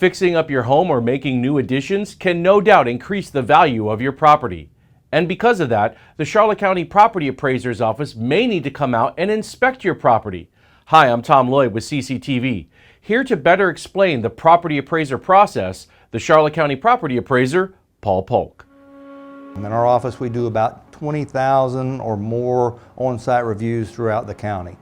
Fixing up your home or making new additions can no doubt increase the value of your property. And because of that, the Charlotte County Property Appraiser's Office may need to come out and inspect your property. Hi, I'm Tom Lloyd with CCTV. Here to better explain the property appraiser process, the Charlotte County Property Appraiser, Paul Polk. In our office, we do about 20,000 or more on-site reviews throughout the county.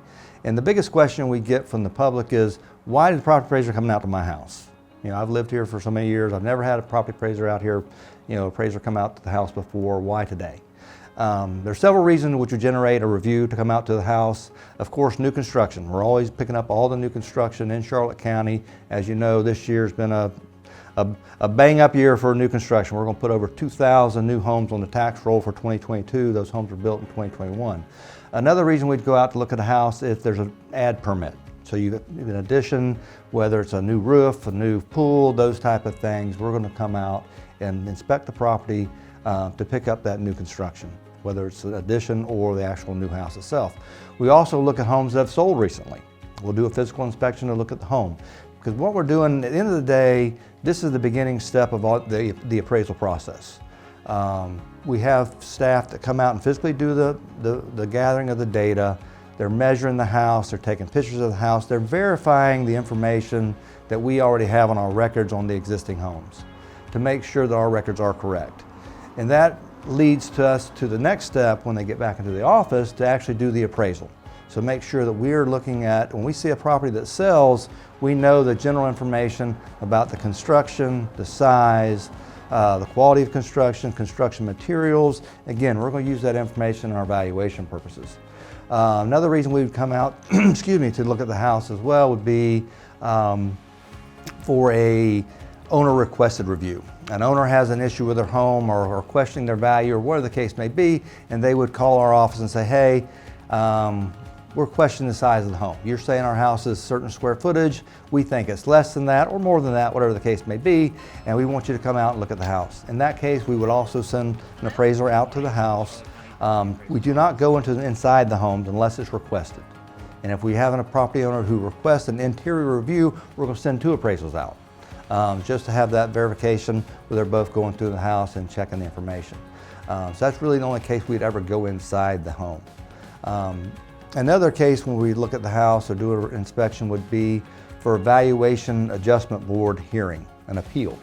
And the biggest question we get from the public is, why did the property appraiser come out to my house? You know, I've lived here for so many years. I've never had a property appraiser out here, appraiser come out to the house before. Why today? There's several reasons which would generate a review to come out to the house. Of course, new construction. We're always picking up all the new construction in Charlotte County. As you know, this year's been a bang-up year for new construction. We're going to put over 2,000 new homes on the tax roll for 2022. Those homes were built in 2021. Another reason we'd go out to look at a house if there's an ad permit. So in addition, whether it's a new roof, a new pool, those type of things, we're going to come out and inspect the property to pick up that new construction, whether it's an addition or the actual new house itself. We also look at homes that have sold recently. We'll do a physical inspection to look at the home. Because what we're doing, at the end of the day, this is the beginning step of the appraisal process. We have staff that come out and physically do the gathering of the data. They're measuring the house, they're taking pictures of the house, they're verifying the information that we already have on our records on the existing homes to make sure that our records are correct. And that leads to us to the next step when they get back into the office to actually do the appraisal. So make sure that we're looking at, when we see a property that sells, we know the general information about the construction, the size, the quality of construction, construction materials. Again, we're going to use that information in our valuation purposes. Another reason we would come out, excuse me, to look at the house as well would be for a owner requested review. An owner has an issue with their home or questioning their value or whatever the case may be, and they would call our office and say, hey, we're questioning the size of the home. You're saying our house is certain square footage. We think it's less than that or more than that, whatever the case may be, and we want you to come out and look at the house. In that case, we would also send an appraiser out to the house. We do not go inside the homes unless it's requested. And if we have a property owner who requests an interior review, we're going to send 2 appraisals out just to have that verification where they're both going through the house and checking the information. So that's really the only case we'd ever go inside the home. Another case when we look at the house or do an inspection would be for a valuation adjustment board hearing, an appeal.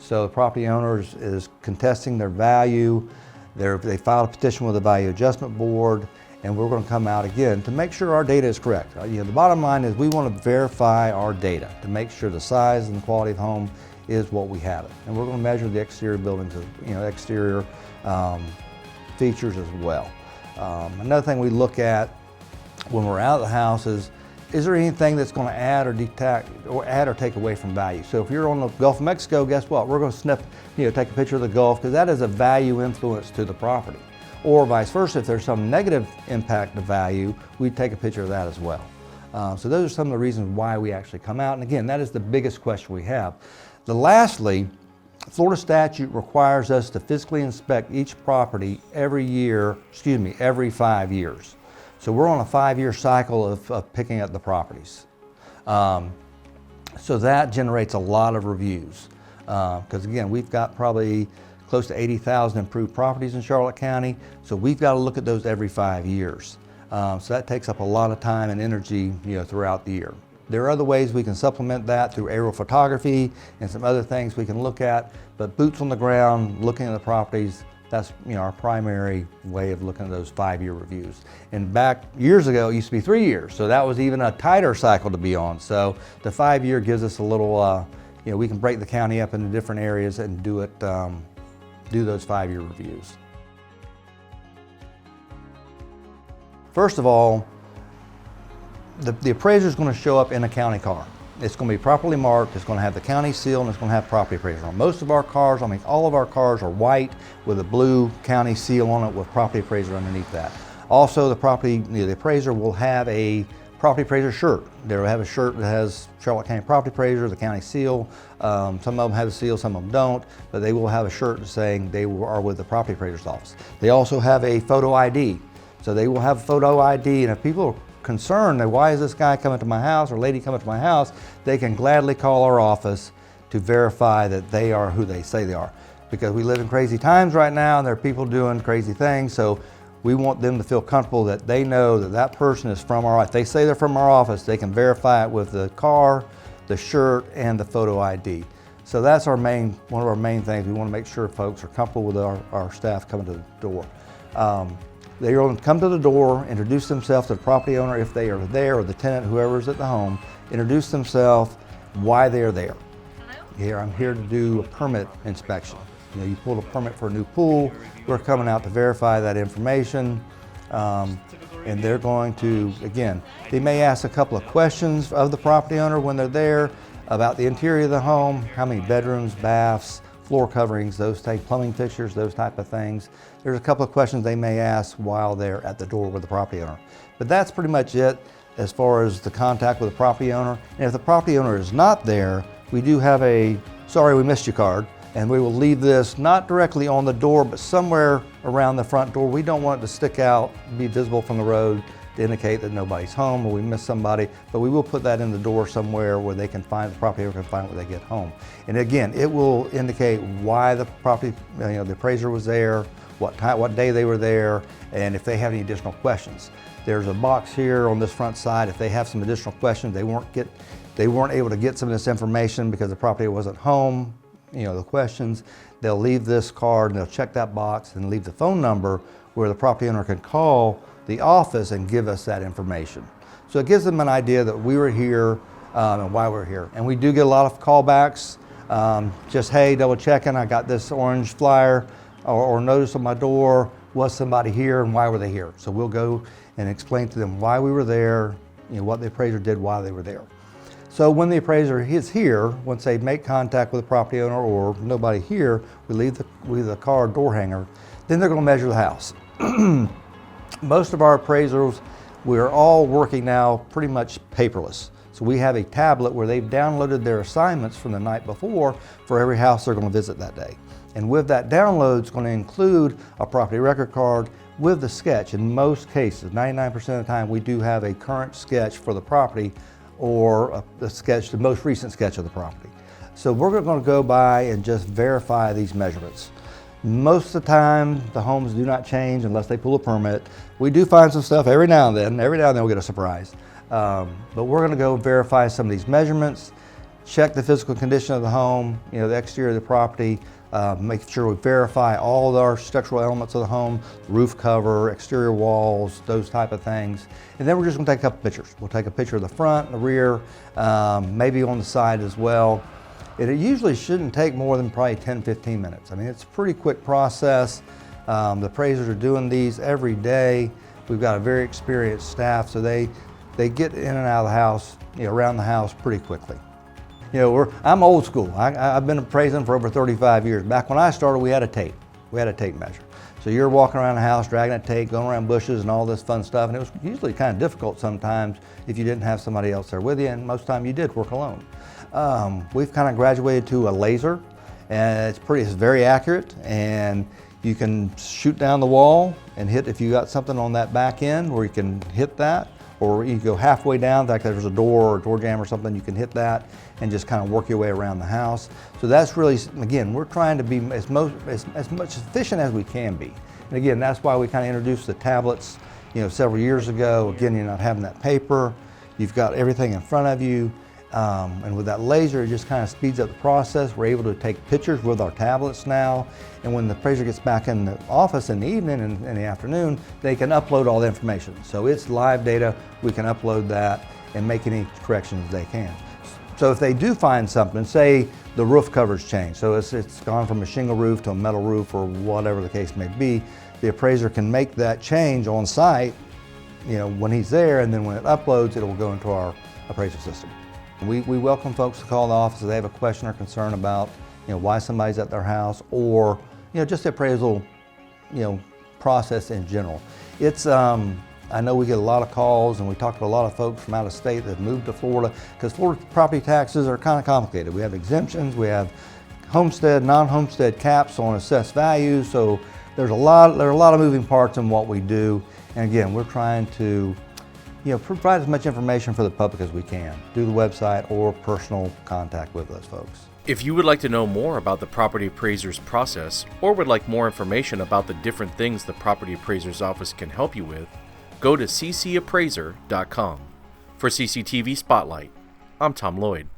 So the property owner is contesting their value. They filed a petition with the Value Adjustment Board, and we're going to come out again to make sure our data is correct. The bottom line is we want to verify our data to make sure the size and the quality of the home is what we have it. And we're going to measure the exterior buildings, exterior features as well. Another thing we look at when we're out of the house is there anything that's going to add or take away from value? So if you're on the Gulf of Mexico, guess what? We're going to take a picture of the Gulf because that is a value influence to the property. Or vice versa, if there's some negative impact to value, we take a picture of that as well. So those are some of the reasons why we actually come out. And again, that is the biggest question we have. Lastly, Florida statute requires us to physically inspect each property every 5 years. So we're on a 5-year cycle of picking up the properties. So that generates a lot of reviews. Because again, we've got probably close to 80,000 improved properties in Charlotte County. So we've got to look at those every 5 years. So that takes up a lot of time and energy throughout the year. There are other ways we can supplement that through aerial photography and some other things we can look at, but boots on the ground, looking at the properties, that's our primary way of looking at those 5-year reviews. And back years ago, it used to be 3 years, so that was even a tighter cycle to be on. So the 5-year gives us a little, we can break the county up into different areas and do those 5-year reviews. First of all, the appraiser is going to show up in a county car. It's going to be properly marked, it's going to have the county seal, and it's going to have property appraiser on. Most of our cars, all of our cars are white with a blue county seal on it with property appraiser underneath that. Also, the appraiser will have a property appraiser shirt. They'll have a shirt that has Charlotte County Property Appraiser, the county seal. Some of them have a seal, some of them don't, but they will have a shirt saying they are with the property appraiser's office. They also have a photo ID. So they will have a photo ID, and if people are concerned that why is this guy coming to my house or lady coming to my house, they can gladly call our office to verify that they are who they say they are. Because we live in crazy times right now and there are people doing crazy things, so we want them to feel comfortable that they know that that person is from if they say they're from our office, they can verify it with the car, the shirt, and the photo ID. So that's one of our main things. We want to make sure folks are comfortable with our staff coming to the door. They will come to the door, introduce themselves to the property owner if they are there, or the tenant, whoever's at the home, introduce themselves, why they are there. Here, I'm here to do a permit inspection. You know, you pulled a permit for a new pool, we're coming out to verify that information, and they're going to, again, they may ask a couple of questions of the property owner when they're there about the interior of the home, how many bedrooms, baths, floor coverings, those type, plumbing fixtures, those type of things. There's a couple of questions they may ask while they're at the door with the property owner. But that's pretty much it as far as the contact with the property owner. And if the property owner is not there, we do have a sorry we missed you card, and we will leave this not directly on the door, but somewhere around the front door. We don't want it to stick out, be visible from the road to indicate that nobody's home or we missed somebody, but we will put that in the door somewhere where they can find, the property owner can find it when they get home. And again, it will indicate why the property, the appraiser was there, what time, what day they were there, and if they have any additional questions. There's a box here on this front side. If they have some additional questions, they weren't able to get some of this information because the property wasn't home, the questions, they'll leave this card and they'll check that box and leave the phone number where the property owner can call the office and give us that information. So it gives them an idea that we were here and why we're here. And we do get a lot of callbacks, just, hey, double checking, I got this orange flyer or notice on my door, was somebody here and why were they here? So we'll go and explain to them why we were there, what the appraiser did while they were there. So when the appraiser is here, once they make contact with the property owner or nobody here, we leave the car door hanger, then they're going to measure the house. Most of our appraisers, we're all working now pretty much paperless. So we have a tablet where they've downloaded their assignments from the night before for every house they're going to visit that day. And with that download, it's going to include a property record card with the sketch. In most cases, 99% of the time, we do have a current sketch for the property or the most recent sketch of the property. So we're going to go by and just verify these measurements. Most of the time, the homes do not change unless they pull a permit. We do find some stuff every now and then. Every now and then we'll get a surprise. But we're going to go verify some of these measurements, check the physical condition of the home, the exterior of the property, make sure we verify all of our structural elements of the home, roof cover, exterior walls, those type of things. And then we're just going to take a couple pictures. We'll take a picture of the front and the rear, maybe on the side as well. It usually shouldn't take more than probably 10-15 minutes. I mean, it's a pretty quick process. The appraisers are doing these every day. We've got a very experienced staff, so they get in and out of the house, around the house pretty quickly. I'm old school. I've been appraising for over 35 years. Back when I started, we had a tape. We had a tape measure. So you're walking around the house, dragging a tape, going around bushes and all this fun stuff, and it was usually kind of difficult sometimes if you didn't have somebody else there with you, and most of the time you did work alone. We've kind of graduated to a laser, and it's very accurate, and you can shoot down the wall and hit, if you got something on that back end where you can hit that, or you can go halfway down, like there's a door or a door jamb or something, you can hit that and just kind of work your way around the house. So that's really, again, we're trying to be as much efficient as we can be. And again, that's why we kind of introduced the tablets, several years ago. Again, you're not having that paper, you've got everything in front of you. And with that laser, it just kind of speeds up the process. We're able to take pictures with our tablets now. And when the appraiser gets back in the office in the evening and in the afternoon, they can upload all the information. So it's live data. We can upload that and make any corrections they can. So if they do find something, say the roof coverage changed, so it's gone from a shingle roof to a metal roof or whatever the case may be, the appraiser can make that change on site, when he's there, and then when it uploads, it will go into our appraisal system. We welcome folks to call the office if they have a question or concern about why somebody's at their house, or just the appraisal process in general. It's I know we get a lot of calls, and we talk to a lot of folks from out of state that have moved to Florida, because Florida property taxes are kind of complicated. We have exemptions, we have homestead, non-homestead caps on assessed values, so there are a lot of moving parts in what we do. And again, we're trying to provide as much information for the public as we can through the website or personal contact with those folks. If you would like to know more about the property appraiser's process, or would like more information about the different things the property appraiser's office can help you with, go to ccappraiser.com. For CCTV Spotlight, I'm Tom Lloyd.